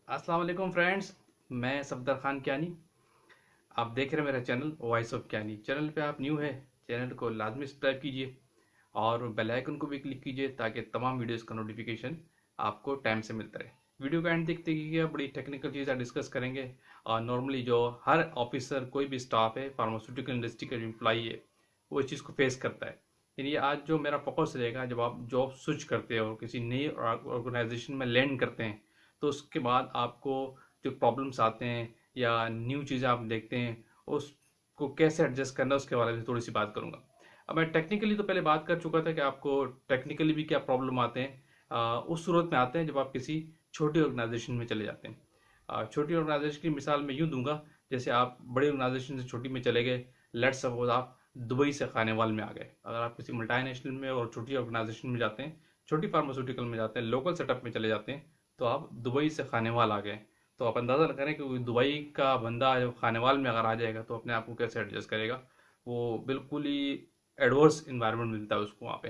अस्सलाम वालेकुम फ्रेंड्स। मैं सफदर खान कियानी। आप देख रहे हैं मेरा channel voice of Kiani. Channel पे आप न्यू है, चैनल को लाजमी सब्सक्राइब कीजिए और बेल आइकन को भी क्लिक कीजिए ताकि तमाम वीडियोस का नोटिफिकेशन आपको टाइम से मिलता रहे। वीडियो का एंड देखते रहिए, बड़ी टेक्निकल चीज़ें डिस्कस करेंगे। और नॉर्मली जो हर ऑफिसर, कोई भी स्टाफ है, फार्मास्यूटिकल इंडस्ट्री का जो एम्प्लॉई है, वो इस चीज़ को फेस करता है। यानी आज जो मेरा फोकस रहेगा, जब आप जॉब स्विच करते हो, किसी नई ऑर्गेनाइजेशन में लैंड करते हैं, तो उसके बाद आपको जो प्रॉब्लम्स आते हैं या न्यू चीज़ें आप देखते हैं, उसको कैसे एडजस्ट करना है उसके बारे में थोड़ी सी बात करूंगा। अब मैं टेक्निकली तो पहले बात कर चुका था कि आपको टेक्निकली भी क्या प्रॉब्लम आते हैं। उस सूरत में आते हैं जब आप किसी छोटी ऑर्गेनाइजेशन में चले जाते हैं। छोटी ऑर्गेनाइजेशन की मिसाल मैं यूँ दूंगा, जैसे आप बड़ी ऑर्गेनाइजेशन से छोटी में चले गए। लेट्स सपोज आप दुबई से खानेवाल में आ गए। अगर आप किसी मल्टीनेशनल में और छोटी ऑर्गेनाइजेशन में जाते हैं, छोटी फार्मास्यूटिकल में जाते हैं, लोकल सेटअप में चले जाते हैं, तो आप दुबई से खानेवाल आ गए। तो आप अंदाज़ा करें कि दुबई का बंदा जब खानेवाल में अगर आ जाएगा तो अपने आप को कैसे एडजस्ट करेगा। वो बिल्कुल ही एडवर्स इन्वायरमेंट मिलता है उसको वहाँ पे।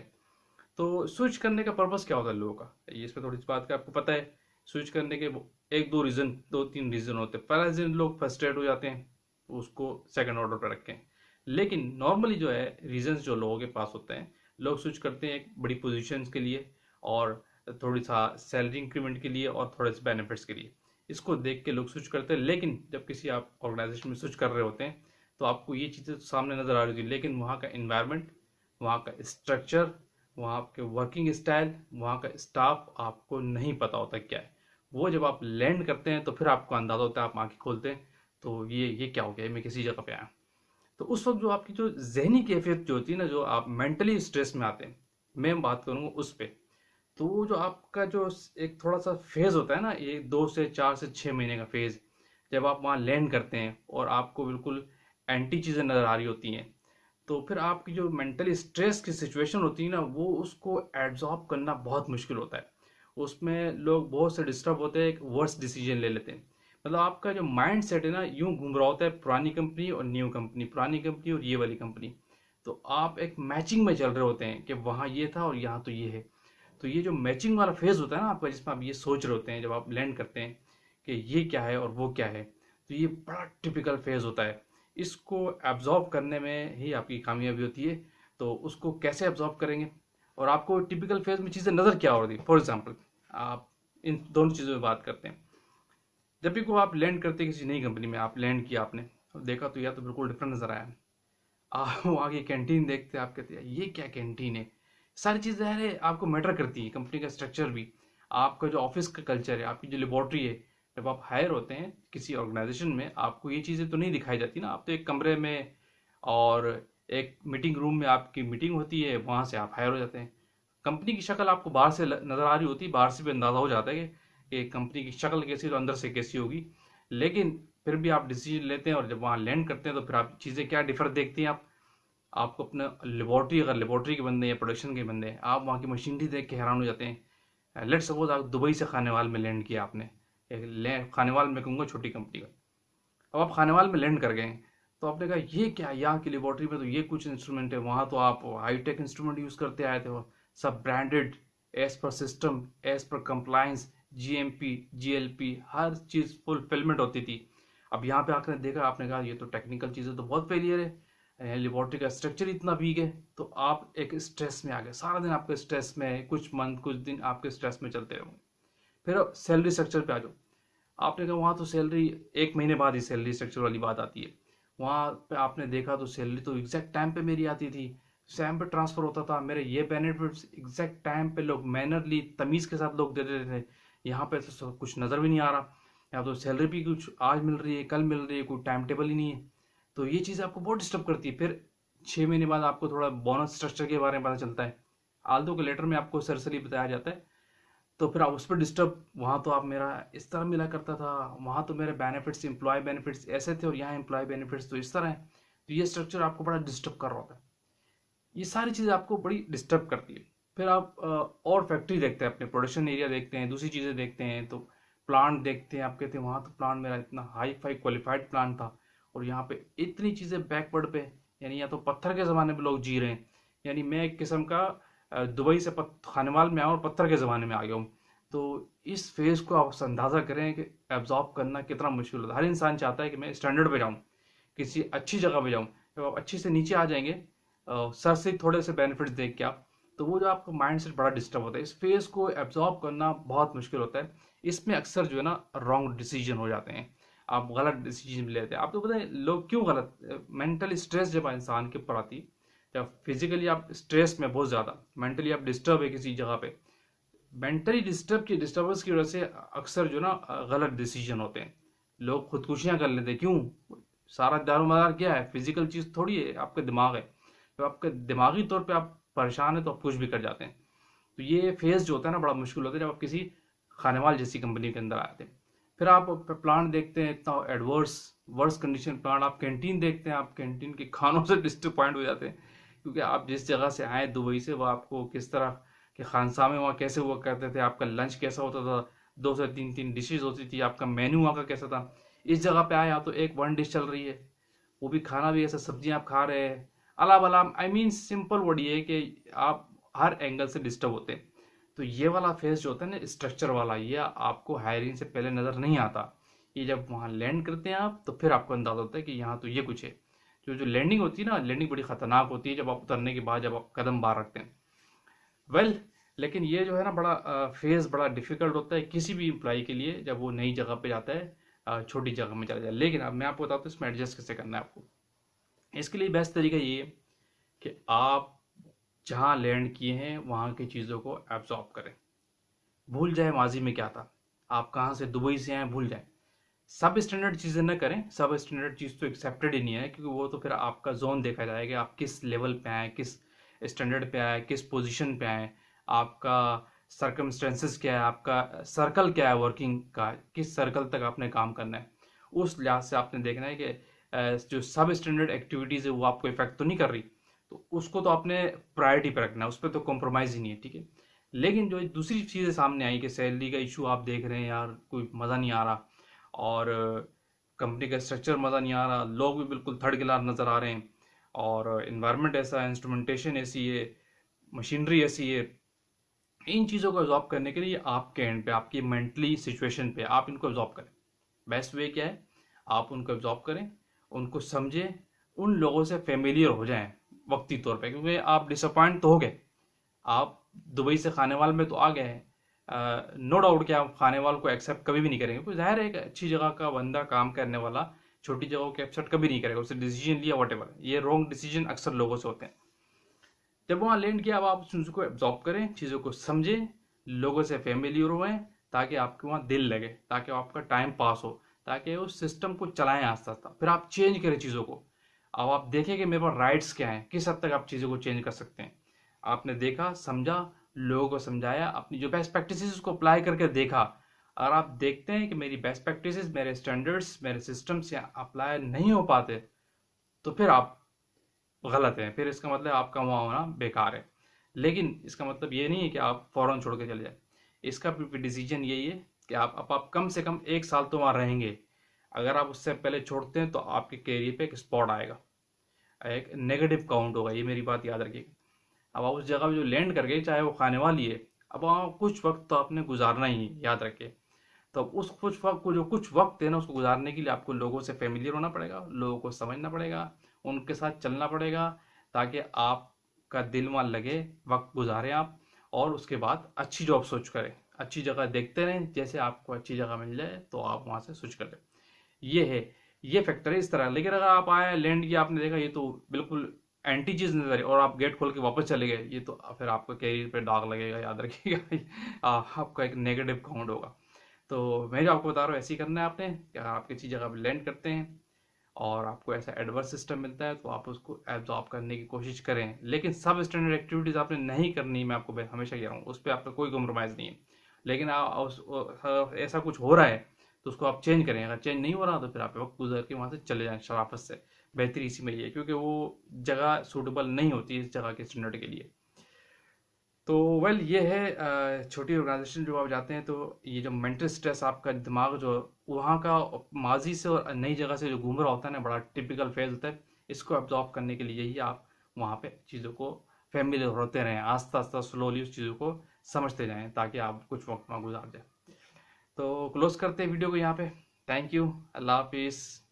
तो स्विच करने का पर्पस क्या होता है लोगों का, ये इसमें थोड़ी सी बात का आपको पता है। स्विच करने के एक दो रीज़न, दो तीन रीज़न होते हैं। पहला रीज़न, लोग फ्रस्ट्रेट हो जाते हैं, तो उसको सेकंड ऑर्डर पर रखें। लेकिन नॉर्मली जो है रीजंस जो लोगों के पास होते हैं, लोग स्विच करते हैं एक बड़ी पोजीशंस के लिए और थोड़ी सा सैलरी इंक्रीमेंट के लिए और थोड़े से बेनिफिट्स के लिए। इसको देख के लोग स्विच करते हैं। लेकिन जब किसी आप ऑर्गेनाइजेशन में स्विच कर रहे होते हैं तो आपको ये चीज़ें तो सामने नज़र आ रही होती है, लेकिन वहाँ का इन्वायरमेंट, वहाँ का स्ट्रक्चर, वहाँ के वर्किंग स्टाइल, वहाँ का स्टाफ आपको नहीं पता होता क्या है। वो जब आप लैंड करते हैं तो फिर आपको अंदाजा होता है, आप आंखें खोलते हैं तो ये क्या हो गया, मैं किसी जगह पे आया। तो उस वक्त जो आपकी जो जहनी कैफियत जो होती है ना, जो आप मेंटली स्ट्रेस में आते हैं, मैं बात करूँगा उस पे। तो वो जो आपका जो एक थोड़ा सा फेज होता है ना, ये 2 से 4 से 6 महीने का फेज, जब आप वहाँ लैंड करते हैं और आपको बिल्कुल एंटी चीज़ें नज़र आ रही होती हैं, तो फिर आपकी जो मेंटली स्ट्रेस की सिचुएशन होती है ना, वो उसको एब्जॉर्ब करना बहुत मुश्किल होता है। उसमें लोग बहुत से डिस्टर्ब होते हैं, एक वर्स डिसीजन ले लेते हैं। मतलब आपका जो माइंड सेट है ना, यूं घूम रहा होता है, पुरानी कंपनी और न्यू कंपनी, पुरानी कंपनी और ये वाली कंपनी। तो आप एक मैचिंग में चल रहे होते हैं कि वहाँ ये था और यहाँ तो ये है। तो ये जो मैचिंग वाला फेज होता है ना आपका, जिसमें आप ये सोच रहे होते हैं जब आप लैंड करते हैं कि ये क्या है और वो क्या है, तो ये बड़ा टिपिकल फेज होता है। इसको एब्जॉर्ब करने में ही आपकी कामयाबी होती है। तो उसको कैसे एब्जॉर्ब करेंगे और आपको टिपिकल फेज में चीज़ें नज़र क्या हो रही है। फॉर एग्जाम्पल, आप इन दोनों चीज़ों में बात करते हैं। जब भी को आप लैंड करते हैं किसी नई कंपनी में, आप लैंड किया, आपने देखा तो या तो बिल्कुल डिफरेंट नज़र आया। आप वो आगे कैंटीन देखते हैं, आप कहते हैं ये क्या कैंटीन है। सारी चीज़ें है आपको मैटर करती है, कंपनी का स्ट्रक्चर भी, आपका जो ऑफिस का कल्चर है, आपकी जो लेबोरेटरी है। जब आप हायर होते हैं किसी ऑर्गेनाइजेशन में, आपको ये चीज़ें तो नहीं दिखाई जाती ना। आप तो एक कमरे में और एक मीटिंग रूम में आपकी मीटिंग होती है, वहाँ से आप हायर हो जाते हैं। कंपनी की शक्ल आपको बाहर से नज़र आ रही होती है, बाहर से भी अंदाज़ा हो जाता है कि कंपनी की शक्ल कैसी तो अंदर से कैसी होगी। लेकिन फिर भी आप डिसीजन लेते हैं और जब वहाँ लैंड करते हैं तो फिर आप चीज़ें क्या डिफर देखती हैं। आपको अपना लेबोरेटरी, अगर लेबोरेटरी के बंदे या प्रोडक्शन के बंदे हैं, आप वहाँ की मशीनरी देख के हैरान हो जाते हैं। लेट सपोज आप दुबई से खानेवाल में लैंड किया आपने, खानेवाल में कहूँगा छोटी कंपनी का। अब आप खानेवाल में लैंड कर गए, तो आपने कहा ये क्या, यहाँ की लेबोरेटरी में तो ये कुछ इंस्ट्रूमेंट है, वहाँ तो आप हाईटेक इंस्ट्रूमेंट यूज़ करते आए थे, वो सब branded, as per system, as per compliance, GMP, GLP, हर चीज़ फुलफिलमेंट होती थी। अब यहाँ पे आकर देखा, आपने कहा ये तो टेक्निकल चीज़ें तो बहुत फेलियर है, लेबोरेटरी का स्ट्रक्चर इतना वीक है। तो आप एक स्ट्रेस में आ गए, सारा दिन आपके स्ट्रेस में, कुछ मंथ कुछ दिन आपके स्ट्रेस में चलते रहोगे। फिर सैलरी स्ट्रक्चर पे आ जाओ। आपने कहा वहाँ तो सैलरी 1 महीने बाद ही सैलरी स्ट्रक्चर वाली बात आती है। वहाँ पे आपने देखा तो सैलरी तो एग्जैक्ट टाइम पे मेरी आती थी, टाइम पे ट्रांसफ़र होता था, मेरे ये बेनिफिट्स एग्जैक्ट टाइम पे लोग मैनरली तमीज़ के साथ लोग दे देते थे। यहाँ पे तो कुछ नज़र भी नहीं आ रहा। या तो सैलरी भी कुछ आज मिल रही है, कल मिल रही है, कोई टाइम टेबल ही नहीं है। तो ये चीज़ आपको बहुत डिस्टर्ब करती है। फिर 6 महीने बाद आपको थोड़ा बोनस स्ट्रक्चर के बारे में पता चलता है। आल्दो के लेटर में आपको सरसरी बताया जाता है। तो फिर आप उस पर डिस्टर्ब, वहाँ तो आप मेरा इस तरह मिला करता था, वहाँ तो मेरे बेनिफिट्स, एम्प्लॉय बेनिफिट्स ऐसे थे और यहाँ एम्प्लॉय बेनिफिट्स तो इस तरह है। तो ये स्ट्रक्चर आपको बड़ा डिस्टर्ब कर रहा होता है। ये सारी चीज़ें आपको बड़ी डिस्टर्ब करती है। फिर आप और फैक्ट्री देखते हैं, अपने प्रोडक्शन एरिया देखते हैं, दूसरी चीज़ें देखते हैं, तो प्लांट देखते हैं। आप कहते हैं वहाँ तो प्लांट मेरा इतना हाई फाई क्वालिफाइड प्लांट था और यहाँ पे इतनी चीज़ें बैकवर्ड पे, यानी या तो पत्थर के ज़माने में लोग जी रहे हैं। यानी मैं एक किस्म का दुबई से खानेवाल में आया और पत्थर के ज़माने में आ गया हूँ। तो इस फेज़ को आप अंदाज़ा करें कि एब्ज़ॉर्ब करना कितना मुश्किल होता है। हर इंसान चाहता है कि मैं स्टैंडर्ड पे जाऊँ, किसी अच्छी जगह पे जाऊँ। जब आप अच्छी से नीचे आ जाएँगे सर से थोड़े से बेनिफिट्स देख के आप, तो वो जो आपका माइंडसेट बड़ा डिस्टर्ब होता है। इस फेज़ को एब्ज़ॉर्ब करना बहुत मुश्किल होता है। इसमें अक्सर जो है ना रॉन्ग डिसीजन हो जाते हैं। आप गलत डिसीजन लेते हैं। आपको पता है लोग क्यों गलत मेंटल स्ट्रेस जब इंसान के ऊपर आती है, जब फिजिकली आप स्ट्रेस में बहुत ज़्यादा, मेंटली आप डिस्टर्ब है किसी जगह पे, मेंटली डिस्टर्बेंस की वजह से अक्सर जो ना गलत डिसीजन होते हैं। लोग खुदकुशियां कर लेते हैं। क्यों? सारा दारोमदार क्या है? फिजिकल चीज़ थोड़ी है, आपका दिमाग है। तो आपके दिमागी तौर पे आप परेशान है तो आप कुछ भी कर जाते हैं। तो ये फेज जो होता है ना बड़ा मुश्किल होता है जब आप किसी खानेवाल जैसी कंपनी के अंदर आते हैं। फिर आप प्लांट देखते हैं इतना एडवर्स वर्स कंडीशन प्लांट, आप कैंटीन देखते हैं, आप कैंटीन के खानों से डिसअपॉइंट हो जाते हैं। क्योंकि आप जिस जगह से आए दुबई से, वो आपको किस तरह के खानसामे वहाँ कैसे हुआ करते थे, आपका लंच कैसा होता था, 2 से 3 डिशेज होती थी, आपका मेन्यू वहाँ का कैसा था। इस जगह पे आए आप तो एक वन डिश चल रही है, वो भी खाना भी ऐसा सब्जियां आप खा रहे हैं अला बला। आई मीन सिंपल वर्ड ये है कि आप हर एंगल से डिस्टर्ब होते हैं। तो ये वाला फेज जो होता है ना स्ट्रक्चर वाला, ये आपको हायरिंग से पहले नज़र नहीं आता। ये जब वहाँ लैंड करते हैं आप तो फिर आपको अंदाजा होता है कि यहाँ तो ये कुछ है। जो जो लैंडिंग होती है ना, लैंडिंग बड़ी खतरनाक होती है जब आप उतरने के बाद जब आप कदम बाहर रखते हैं। वेल लेकिन ये जो है ना बड़ा फेज बड़ा डिफिकल्ट होता है किसी भी एम्प्लॉय के लिए जब वो नई जगह पे जाता है, छोटी जगह में चला जाए। लेकिन अब मैं आपको बताता हूँ इसमें एडजस्ट कैसे करना है आपको। इसके लिए बेस्ट तरीका ये है कि आप जहाँ लैंड किए हैं वहाँ की चीज़ों को एब्जॉर्ब करें। भूल जाए माजी में क्या था, आप कहाँ से दुबई से आए भूल जाए। सब स्टैंडर्ड चीज़ें न करें, सब स्टैंडर्ड चीज़ तो एक्सेप्टेड ही नहीं है, क्योंकि वो तो फिर आपका जोन देखा जाएगा, आप किस लेवल पे आए, किस स्टैंडर्ड पे आए, किस पोजीशन पे आए, आपका सर्कमस्टेंसेस क्या है, आपका सर्कल क्या है वर्किंग का, किस सर्कल तक आपने काम करना है। उस लिहाज से आपने देखना है कि जो सब स्टैंडर्ड एक्टिविटीज़ है वो आपको इफेक्ट तो नहीं कर रही, तो उसको तो आपने प्रायोरिटी पे रखना है, उस पर तो कॉम्प्रोमाइज़ ही नहीं है, ठीक है। लेकिन जो दूसरी चीज़ें सामने आई कि सैलरी का इशू आप देख रहे हैं, यार कोई मज़ा नहीं आ रहा, और कंपनी का स्ट्रक्चर मज़ा नहीं आ रहा, लोग भी बिल्कुल थर्ड क्लास नज़र आ रहे हैं, और इन्वायरमेंट ऐसा है, इंस्ट्रूमेंटेशन ऐसी है, मशीनरी ऐसी है। इन चीज़ों को अब्जॉर्ब करने के लिए आपके एंड पे, आपकी मेंटली सिचुएशन पे आप इनको अब्जॉर्ब करें। बेस्ट वे क्या है? आप उनको अब्जॉर्ब करें, उनको समझें, उन लोगों से फेमिलियर हो जाएं वक्ती तौर पे, क्योंकि आप डिसअपॉइंट तो हो गए। आप दुबई से खानेवाल में तो आ गए हैं, नो डाउट कि आप खानेवाल को एक्सेप्ट कभी भी नहीं करेंगे, क्योंकि जाहिर है एक अच्छी जगह का बंदा काम करने वाला छोटी जगहों को एक्सेप्ट कभी नहीं करेगा। उसने डिसीजन लिया वट, ये रॉन्ग डिसीजन अक्सर लोगों से होते हैं। जब वहाँ लैंड किया, अब आप उस चीज़ों को एब्जॉर्ब करें, चीज़ों को समझें, लोगों से फैमिलियर हुए, ताकि आपके वहाँ दिल लगे, ताकि आपका टाइम पास हो, ताकि उस सिस्टम को चलाएं आस्ता आस्ता। फिर आप चेंज करें चीज़ों को। अब आप देखें कि मेरे पास राइट्स क्या हैं, किस हद तक आप चीज़ों को चेंज कर सकते हैं। आपने देखा, समझा, लोगों को समझाया, अपनी जो बेस्ट प्रैक्टिसेस उसको अप्लाई करके देखा। अगर आप देखते हैं कि मेरी बेस्ट प्रैक्टिसेस, मेरे स्टैंडर्ड्स, मेरे सिस्टम्स यहाँ अप्लाई नहीं हो पाते, तो फिर आप गलत है, फिर इसका मतलब आपका वहाँ होना बेकार है। लेकिन इसका मतलब ये नहीं है कि आप फ़ौरन छोड़ के चले जाए। इसका डिसीजन यही है कि आप कम से कम 1 साल तो वहाँ रहेंगे। अगर आप उससे पहले छोड़ते हैं तो आपके कैरियर पे एक स्पॉट आएगा, एक नेगेटिव काउंट होगा, ये मेरी बात याद रखिएगा। अब आप उस जगह पे जो लैंड कर गए, चाहे वो खाने वाली है, अब वहाँ कुछ वक्त तो आपने गुजारना ही है, याद रखिए। तो उस कुछ वक्त को, जो कुछ वक्त है ना, उसको गुजारने के लिए आपको लोगों से फेमिलियर होना पड़ेगा, लोगों को समझना पड़ेगा, उनके साथ चलना पड़ेगा, ताकि आपका दिल वहाँ लगे, वक्त गुजारें आप, और उसके बाद अच्छी जॉब स्विच करें, अच्छी जगह देखते रहें, जैसे आपको अच्छी जगह मिल जाए तो आप वहाँ से स्विच कर लें। ये है, ये फैक्टर है इस तरह। लेकिन अगर आप आए, लैंड किया, आपने देखा ये तो बिल्कुल एंटी चीज नजर आई, और आप गेट खोल के वापस चले गए, ये तो फिर आपका कैरियर पे दाग लगेगा, याद रखिएगा। आपका एक नेगेटिव काउंट होगा। तो मैं जो आपको बता रहा हूँ ऐसे ही करना है आपने, कि अगर आप किसी जगह पर लैंड करते हैं और आपको ऐसा एडवर्स सिस्टम मिलता है, तो आप उसको एब्जॉर्ब करने की कोशिश करें। लेकिन सब स्टैंडर्ड एक्टिविटीज़ आपने नहीं करनी, मैं आपको हमेशा कह रहा हूँ, उस पर आपका कोई कॉम्प्रोमाइज़ नहीं है। लेकिन ऐसा कुछ हो रहा है तो उसको आप चेंज करें। अगर चेंज नहीं हो रहा तो फिर आप वक्त गुजर के वहाँ से चले जाएं शराफत से। बेहतरी इसी में ही है, क्योंकि वो जगह सूटेबल नहीं होती इस जगह के स्टैंडर्ड के लिए। तो वेल ये है छोटी ऑर्गेनाइजेशन जो आप जाते हैं, तो ये जो मेंटल स्ट्रेस, आपका दिमाग जो वहाँ का माजी से और नई जगह से जो घूम रहा होता है ना, बड़ा टिपिकल फेज होता है। इसको अब्जॉर्ब करने के लिए ही आप वहाँ पे चीज़ों को फैमिलियर होते रहें, आस्ता आस्ता स्लोली उस चीज़ों को समझते जाएं, ताकि आप कुछ वक्त वहाँ गुजार जाए। तो क्लोज करते हैं वीडियो को यहाँ पे। थैंक यू, अल्लाह हाफिज़।